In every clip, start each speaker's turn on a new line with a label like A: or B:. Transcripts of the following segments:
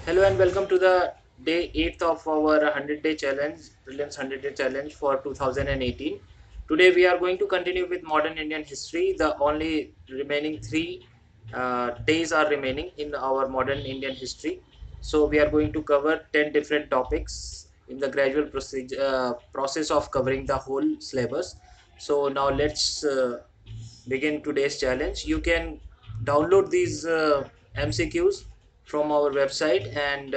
A: Hello and welcome to the day 8th of our 100-day challenge, Prelims 100-day challenge for 2018. Today we are going to continue with modern Indian history. The only remaining three days are remaining in our modern Indian history. So we are going to cover 10 different topics in the gradual process of covering the whole syllabus. So now let's begin today's challenge. You can download these MCQs from our website and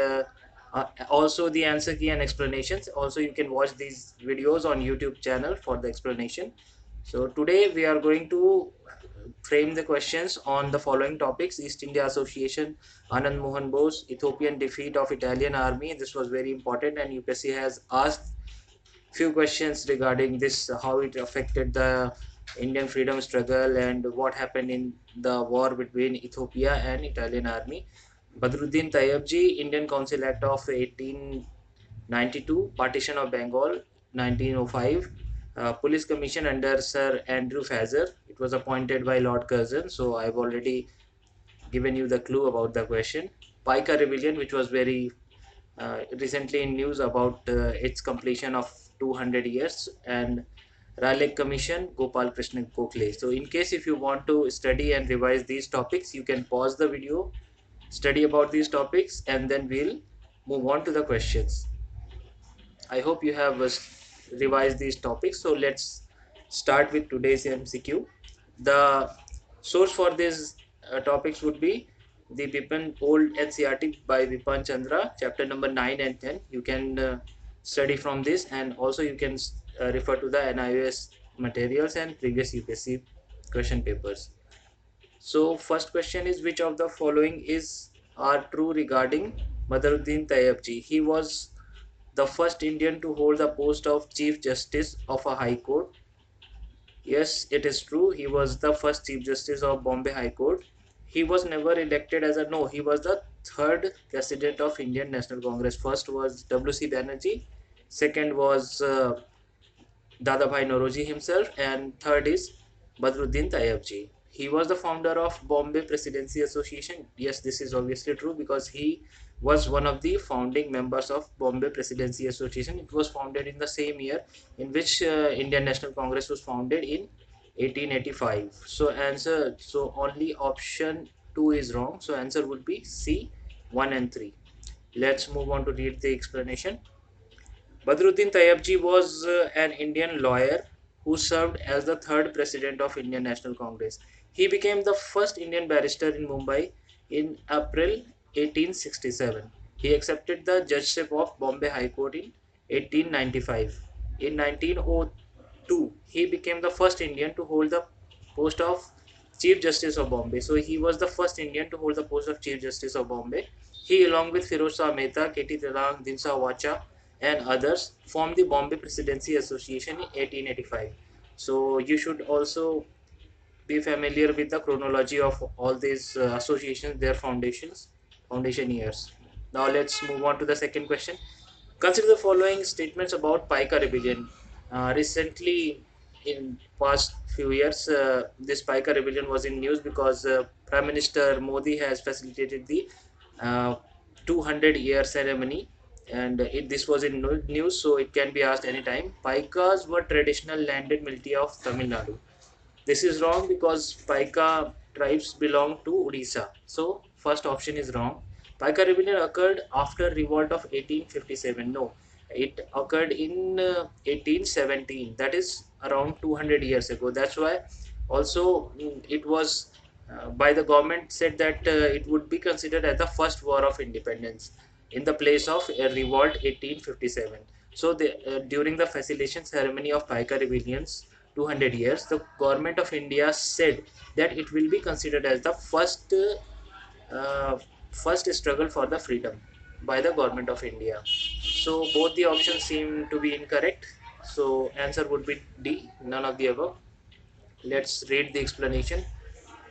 A: also the answer key and explanations. Also, you can watch these videos on YouTube channel for the explanation. So today we are going to frame the questions on the following topics: East India Association, Anand Mohan Bose, Ethiopian defeat of Italian army. This was very important, and UPSC has asked few questions regarding this, how it affected the Indian freedom struggle and what happened in the war between Ethiopia and Italian army. Badruddin Tayyabji, Indian Council Act of 1892, Partition of Bengal 1905, Police Commission under Sir Andrew Fraser. It was appointed by Lord Curzon, so I've already given you the clue about the question. Paika Rebellion, which was very recently in news about its completion of 200 years, and Raleigh Commission, Gopal Krishna Gokhale. So in case if you want to study and revise these topics, you can pause the video, study about these topics, and then we'll move on to the questions. I hope you have revised these topics. So let's start with today's MCQ. The source for these topics would be the Bipan Old NCRT by Bipan Chandra, chapter number 9 and 10. You can study from this, and also you can refer to the NIOS materials and previous UPSC question papers. So first question is, which of the following is are true regarding Badruddin Tayyabji? He was the first Indian to hold the post of Chief Justice of a High Court. Yes, it is true. He was the first Chief Justice of Bombay High Court. He was never elected as a, no, he was the third president of Indian National Congress. First was W.C. Banerjee, second was Dadabhai Nauroji himself, and third is Badruddin Tayyabji. He was the founder of Bombay Presidency Association. Yes, this is obviously true because he was one of the founding members of Bombay Presidency Association. It was founded in the same year in which Indian National Congress was founded in 1885. So answer, so only option 2 is wrong. So answer would be C, 1 and 3. Let's move on to read the explanation. Badruddin Tayyabji was an Indian lawyer who served as the third president of Indian National Congress. He became the first Indian barrister in Mumbai in April 1867. He accepted the judgeship of Bombay High Court in 1895. In 1902, he became the first Indian to hold the post of Chief Justice of Bombay. So he was the first Indian to hold the post of Chief Justice of Bombay. He, along with Firoz Shah Mehta, K.T. Telang, Dinsa Wacha, and others, formed the Bombay Presidency Association in 1885. So you should also be familiar with the chronology of all these associations, their foundation years. Now let's move on to the second question. Consider the following statements about Paika rebellion. Recently, in past few years, this Paika rebellion was in news because Prime Minister Modi has facilitated the uh, 200-year ceremony, and this was in news, so it can be asked anytime. Paikas were traditional landed militia of Tamil Nadu. This is wrong because Paika tribes belong to Odisha. So first option is wrong. Paika rebellion occurred after revolt of 1857. No, it occurred in 1817. That is around 200 years ago. That's why also it was by the government said that it would be considered as the first war of independence in the place of revolt 1857. So during the facilitation ceremony of Paika rebellions 200 years, the government of India said that it will be considered as the uh, first struggle for the freedom by the government of India. So both the options seem to be incorrect. So answer would be D, none of the above. Let's read the explanation.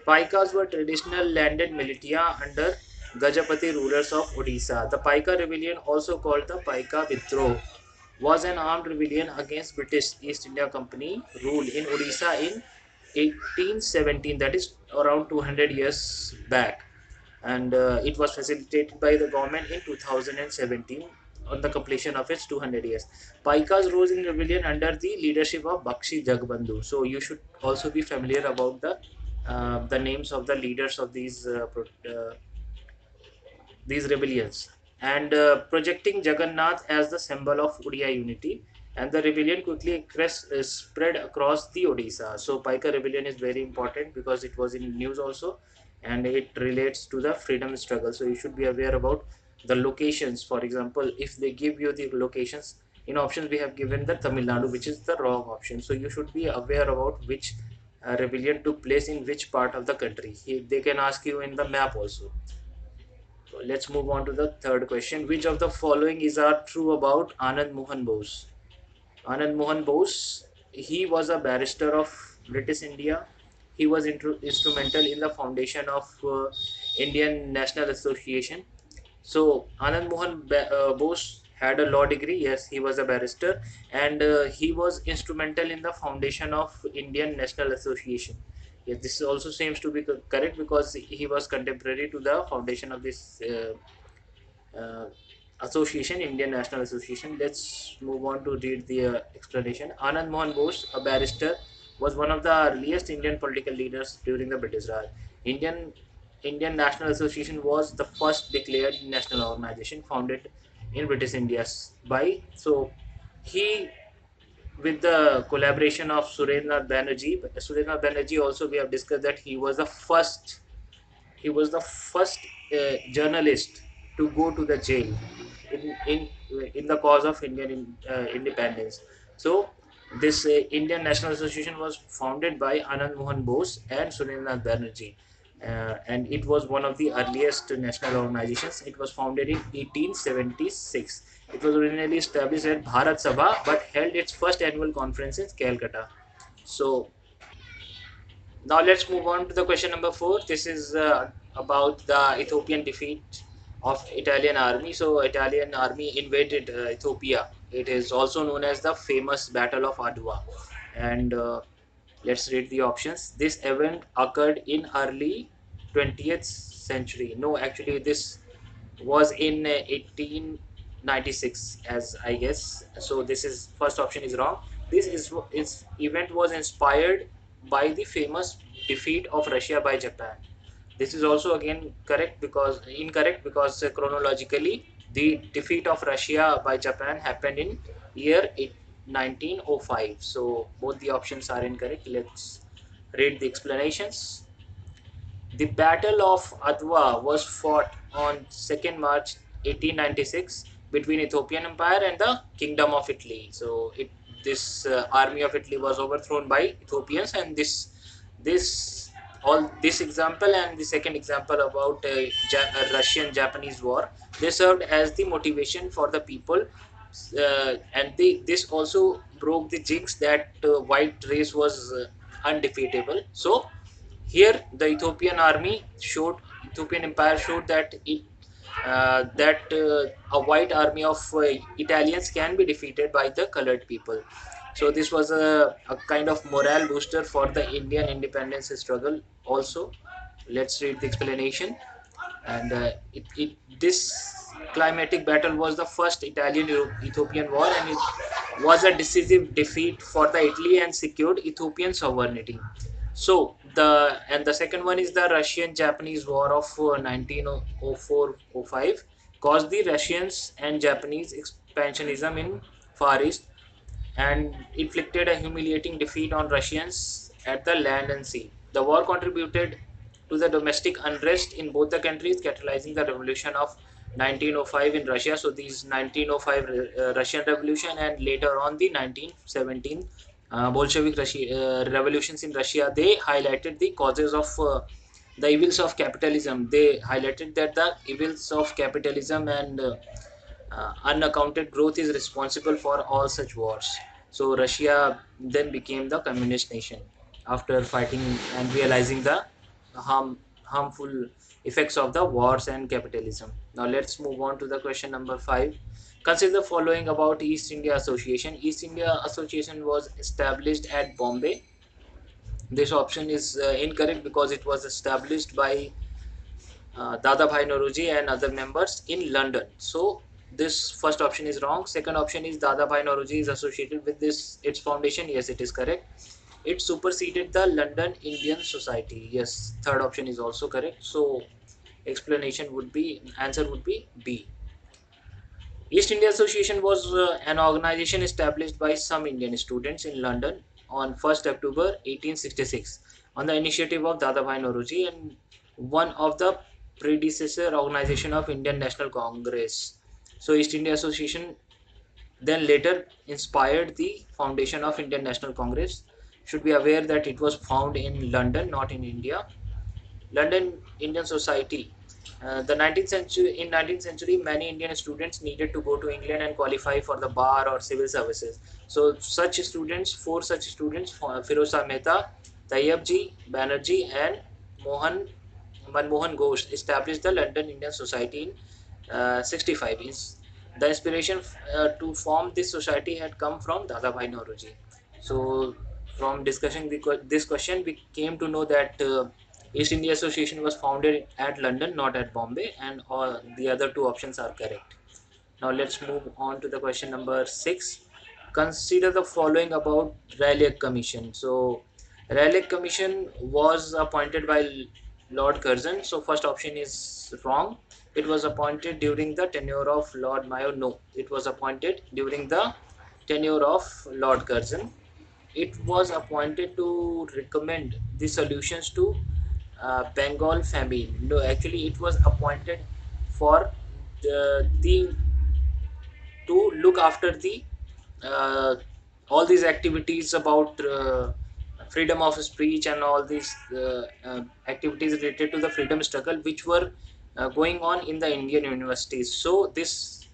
A: Paikas were traditional landed militia under Gajapati rulers of Odisha. The Paika rebellion, also called the Paika Vidrah, was an armed rebellion against British East India Company rule in Odisha in 1817, that is around 200 years back. and it was facilitated by the government in 2017 on the completion of its 200 years. Paikas rose in rebellion under the leadership of Bakshi Jagbandhu. So you should also be familiar about the names of the leaders of these rebellions, and projecting Jagannath as the symbol of Odia unity. And the rebellion quickly spread across the Odisha. So Paika rebellion is very important because it was in news also, and it relates to the freedom struggle. So you should be aware about the locations. For example, if they give you the locations in options, we have given the Tamil Nadu, which is the wrong option. So you should be aware about which rebellion took place in which part of the country. They can ask you in the map also. So let's move on to the third question. Which of the following is are true about Anand Mohan Bose? Anand Mohan Bose, he was a barrister of British India. He was instrumental in the foundation of Indian National Association. So Anand Mohan Bose had a law degree. Yes, he was a barrister, and he was instrumental in the foundation of Indian National Association. Yes, this also seems to be correct because he was contemporary to the foundation of this uh, association, Indian National Association. Let's move on to read the explanation. Anand Mohan Bose, a barrister, was one of the earliest Indian political leaders during the British Raj. Indian National Association was the first declared national organization founded in British India by, so he, with the collaboration of Surendra Banerjee. Surendra Banerjee also, we have discussed that he was the first journalist to go to the jail in the cause of Indian independence. So this Indian National Association was founded by Anand Mohan Bose and Surendra Banerjee. And it was one of the earliest national organizations. It was founded in 1876. It was originally established at Bharat Sabha but held its first annual conference in Calcutta. So now let's move on to the question number 4. This is about the Ethiopian defeat of Italian army. So Italian army invaded Ethiopia. It is also known as the famous Battle of Adwa. And let's read the options. This event occurred in early 20th century. No, actually this was in 1896, as I guess. So this is first option is wrong. This event was inspired by the famous defeat of Russia by Japan. This is also again correct because incorrect because chronologically the defeat of Russia by Japan happened in year 1905. So both the options are incorrect. Let's read the explanations. The Battle of Adwa was fought on 2nd March 1896 between Ethiopian Empire and the Kingdom of Italy. So this army of Italy was overthrown by Ethiopians, and this example and the second example about Russian-Japanese war, they served as the motivation for the people, this also broke the jinx that white race was undefeatable. So here, the Ethiopian Empire showed that a white army of Italians can be defeated by the colored people. So this was a kind of morale booster for the Indian independence struggle. Also, let's read the explanation. And this climatic battle was the first Italian-Ethiopian war, and it was a decisive defeat for the Italy and secured Ethiopian sovereignty. So the second one is the Russian-Japanese War of 1904-05 caused the Russians and Japanese expansionism in Far East and inflicted a humiliating defeat on Russians at the land and sea. The war contributed to the domestic unrest in both the countries, catalyzing the revolution of 1905 in Russia. So these 1905 Russian Revolution and later on the 1917 Bolshevik revolutions in Russia, they highlighted the causes of the evils of capitalism. They highlighted that the evils of capitalism and unaccounted growth is responsible for all such wars. So Russia then became the communist nation after fighting and realizing the harmful effects of the wars and capitalism. Now let's move on to the question number 5. Consider the following about East India Association. East India Association was established at Bombay. This option is incorrect because it was established by Dadabhai Nauroji and other members in London. So this first option is wrong. Second option is Dadabhai Nauroji is associated with this its foundation. Yes, it is correct. It superseded the London Indian Society. Yes, third option is also correct. So explanation would be answer would be B. East India Association was an organization established by some Indian students in London on 1st October 1866 on the initiative of Dadabhai Nauroji and one of the predecessor organization of Indian National Congress. So East India Association then later inspired the foundation of Indian National Congress. Should be aware that it was found in London, not in India. London Indian Society. The 19th century in 19th century, many Indian students needed to go to England and qualify for the bar or civil services. So four such students, Firoz Mehta, Tayyabji, Banerjee, and Mohan Manmohan Ghosh, established the London Indian Society in 65. The inspiration to form this society had come from Dadabhai Nauroji. So, from discussing this question, we came to know that East India Association was founded at London, not at Bombay, and all the other two options are correct. Now let's move on to the question number 6. Consider the following about Rayleigh Commission. So Rayleigh Commission was appointed by Lord Curzon. So first option is wrong. It was appointed during the tenure of Lord Mayo. No, it was appointed during the tenure of Lord Curzon. It was appointed to recommend the solutions to Bengal famine. No, actually, it was appointed for the to look after the uh, all these activities about freedom of speech and all these activities related to the freedom struggle which were going on in the Indian universities. So this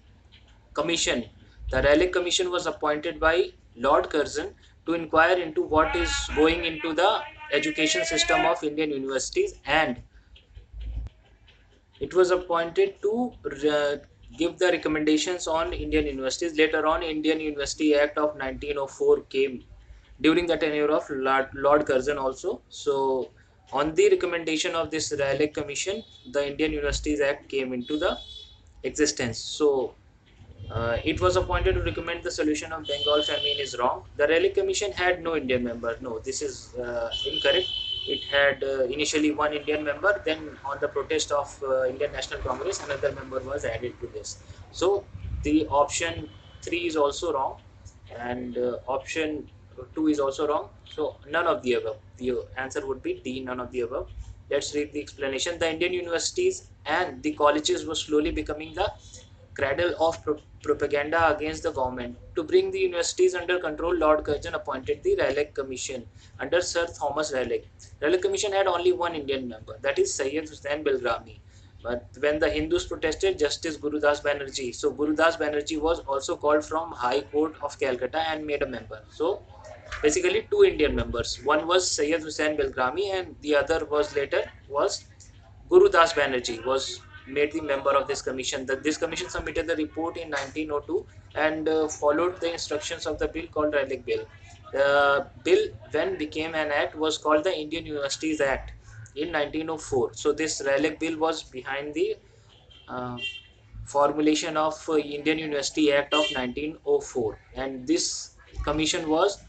A: commission, the Raleigh Commission, was appointed by Lord Curzon to inquire into what is going into the education system of Indian universities, and it was appointed to give the recommendations on Indian universities. Later on, Indian University Act of 1904 came during the tenure of Lord Curzon also. So, on the recommendation of this Raleigh Commission, the Indian Universities Act came into the existence. So, it was appointed to recommend the solution of Bengal famine is wrong. The Raleigh Commission had no Indian member. No, this is incorrect. It had initially one Indian member. Then, on the protest of Indian National Congress, another member was added to this. So, the option 3 is also wrong, and option 2 is also wrong. So, none of the above. The answer would be D. None of the above. Let's read the explanation. The Indian universities and the colleges were slowly becoming the cradle of propaganda against the government. To bring the universities under control, Lord Curzon appointed the Raleigh Commission under Sir Thomas Raleigh. Raleigh Commission had only one Indian member, that is Syed Hussain Bilgrami. But when the Hindus protested, Justice Gurudas Banerjee. So Gurudas Banerjee was also called from High Court of Calcutta and made a member. So basically two Indian members. One was Syed Hussain Bilgrami and the other was later was Guru Das Banerjee was made the member of this commission. This commission submitted the report in 1902 and followed the instructions of the bill called Raleigh Bill. The bill, when became an act, was called the Indian Universities Act in 1904. So this Raleigh Bill was behind the uh, formulation of Indian University Act of 1904, and this commission was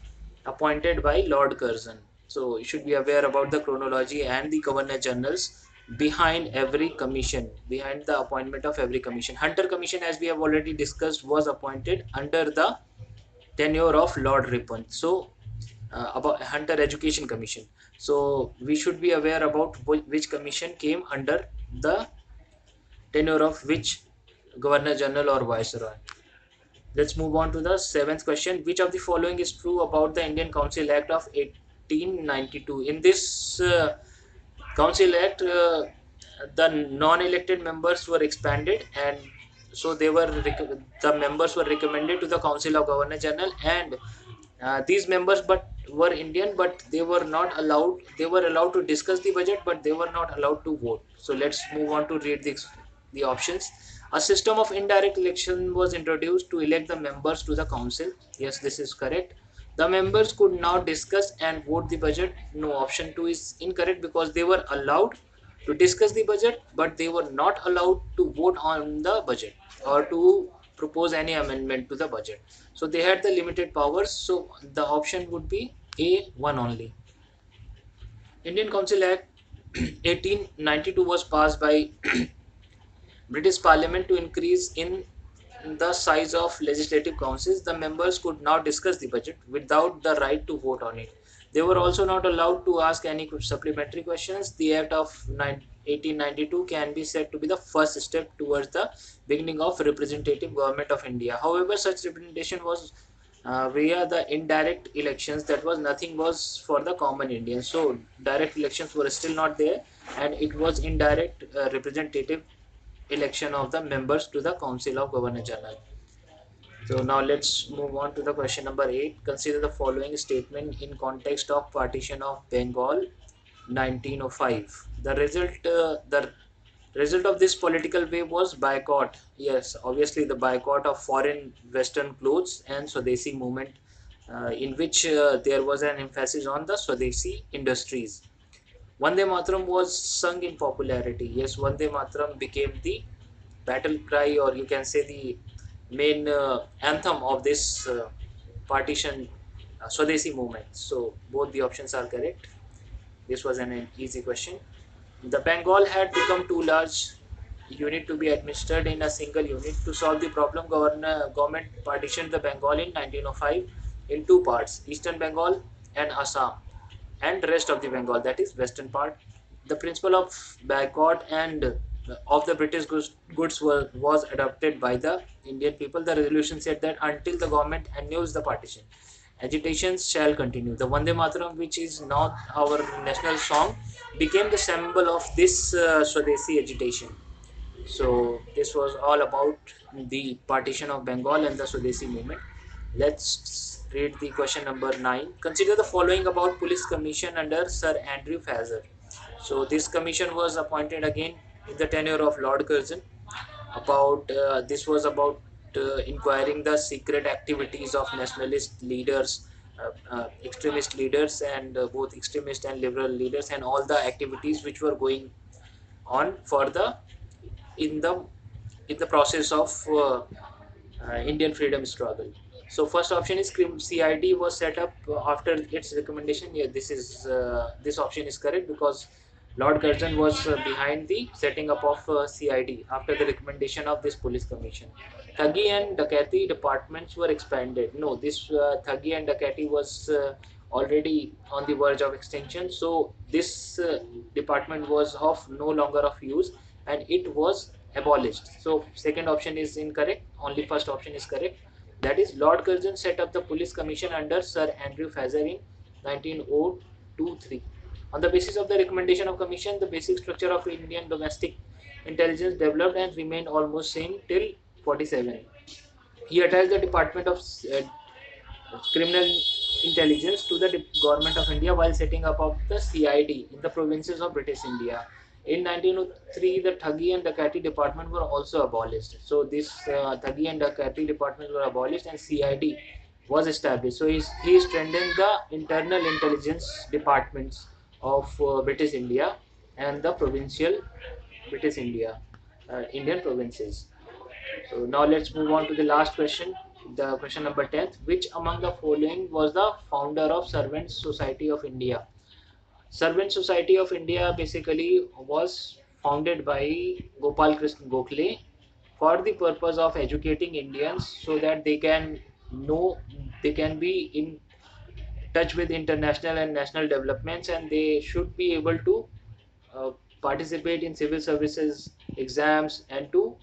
A: appointed by Lord Curzon. So you should be aware about the chronology and the Governor Generals behind every commission, behind the appointment of every commission. Hunter Commission, as we have already discussed, was appointed under the tenure of Lord Ripon. So about Hunter Education Commission. So we should be aware about which commission came under the tenure of which Governor General or Viceroy. Let's move on to the seventh question. Which of the following is true about the Indian Council Act of 1892? In this Council Act, the non-elected members were expanded, and so the members were recommended to the Council of Governor General, and these members but were Indian, but they were not allowed. They were allowed to discuss the budget, but they were not allowed to vote. So let's move on to read the options. A system of indirect election was introduced to elect the members to the council. Yes, this is correct. The members could now discuss and vote the budget. No, option 2 is incorrect because they were allowed to discuss the budget, but they were not allowed to vote on the budget or to propose any amendment to the budget. So they had the limited powers. So the option would be A, one only. Indian Council Act 1892 was passed by British Parliament to increase in the size of legislative councils. The members could now discuss the budget without the right to vote on it. They were also not allowed to ask any supplementary questions. The Act of 1892 can be said to be the first step towards the beginning of representative government of India. However, such representation was via the indirect elections. That was nothing was for the common Indians. So direct elections were still not there, and it was indirect representative election of the members to the Council of Governor General. So now let's move on to the question number 8. Consider the following statement in context of partition of Bengal 1905. The result of this political wave was boycott. Yes, obviously the boycott of foreign Western clothes and Swadeshi movement, in which there was an emphasis on the Swadeshi industries. Vande Mataram was sung in popularity. Yes, Vande Mataram became the battle cry, or you can say the main anthem of this partition Swadeshi movement. So both the options are correct. This was an easy question. The Bengal had become too large unit to be administered in a single unit. To solve the problem, government partitioned the Bengal in 1905 in two parts: Eastern Bengal and Assam, and rest of the Bengal, that is western part. The principle of boycott and of the British goods was adopted by the Indian people. The resolution said that until the government annuls the partition, agitations shall continue. The Vande Mataram, which is now our national song, became the symbol of this Swadeshi agitation. So this was all about the partition of Bengal and the Swadeshi movement. Let's read the question number 9. Consider the following about police commission under Sir Andrew Fraser. So this commission was appointed again in the tenure of Lord Curzon. About this was about inquiring the secret activities of nationalist leaders, extremist leaders, and both extremist and liberal leaders, and all the activities which were going on for the in the in the process of Indian freedom struggle. So first option is CID was set up after its recommendation. Yeah, this option is correct because Lord Curzon was behind the setting up of CID after the recommendation of this police commission. Thuggy and Dakati departments were expanded. No, this Thuggy and Dakati was already on the verge of extinction. So this department was of no longer of use, and it was abolished. So second option is incorrect. Only first option is correct. That is, Lord Curzon set up the police commission under Sir Andrew Fraser in 1923. On the basis of the recommendation of commission, the basic structure of Indian domestic intelligence developed and remained almost same till 47. He attached the Department of Criminal Intelligence to the Government of India while setting up of the CID in the provinces of British India. In 1903, the Thuggy and Dakati department were also abolished. So this Thuggy and Dakati department were abolished and CID was established. So he strengthened the internal intelligence departments of British India and the provincial British India, Indian provinces. So now let's move on to the last question. The question number 10. Which among the following was the founder of Servants Society of India? Servant Society of India basically was founded by Gopal Krishna Gokhale for the purpose of educating Indians so that they can be in touch with international and national developments, and they should be able to uh, participate in civil services exams and to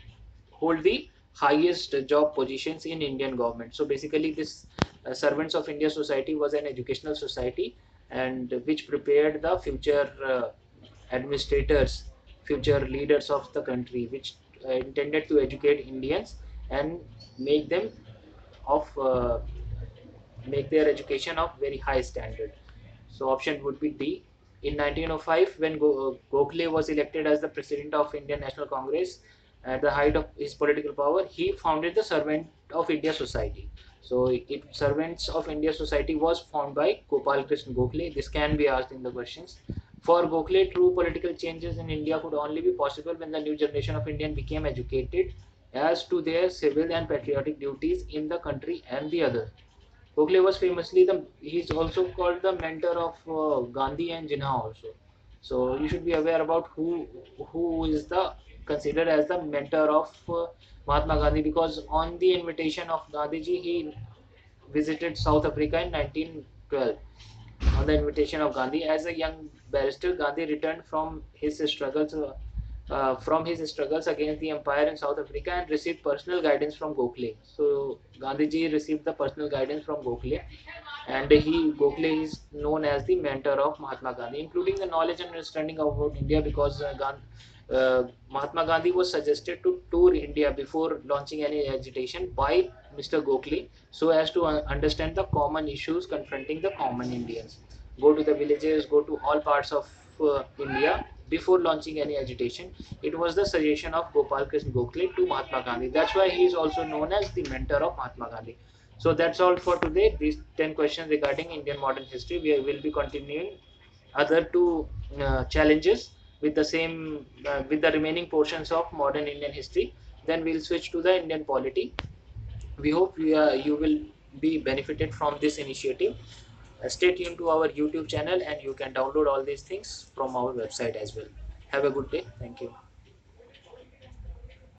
A: hold the highest job positions in Indian government. So basically this Servants of India Society was an educational society, and which prepared the future administrators, future leaders of the country, which intended to educate Indians and make them of make their education of very high standard. So option would be D. In 1905, when Gokhale was elected as the president of Indian National Congress at the height of his political power, he founded the Servant of India Society. So Servants of India Society was formed by Gopal Krishna Gokhale. This can be asked in the questions. For Gokhale, true political changes in India could only be possible when the new generation of Indians became educated as to their civil and patriotic duties in the country and the other. Gokhale was famously he's also called the mentor of Gandhi and Jinnah also. So you should be aware about who is the considered as the mentor of Mahatma Gandhi, because on the invitation of Gandhiji he visited South Africa in 1912. On the invitation of Gandhi, as a young barrister, Gandhi returned from his struggles against the empire in South Africa and received personal guidance from Gokhale. So Gandhiji received the personal guidance from Gokhale, and Gokhale is known as the mentor of Mahatma Gandhi, including the knowledge and understanding about India, because Mahatma Gandhi was suggested to tour India before launching any agitation by Mr. Gokhale, so as to understand the common issues confronting the common Indians. Go to the villages, go to all parts of India before launching any agitation. It was the suggestion of Gopal Krishna Gokhale to Mahatma Gandhi. That's why he is also known as the mentor of Mahatma Gandhi. So that's all for today. These 10 questions regarding Indian modern history. We will be continuing other two challenges with the same with the remaining portions of modern Indian history. Then we'll switch to the Indian polity. We hope you will be benefited from this initiative. Stay tuned to our YouTube channel, and you can download all these things from our website as well. Have a good day. Thank you.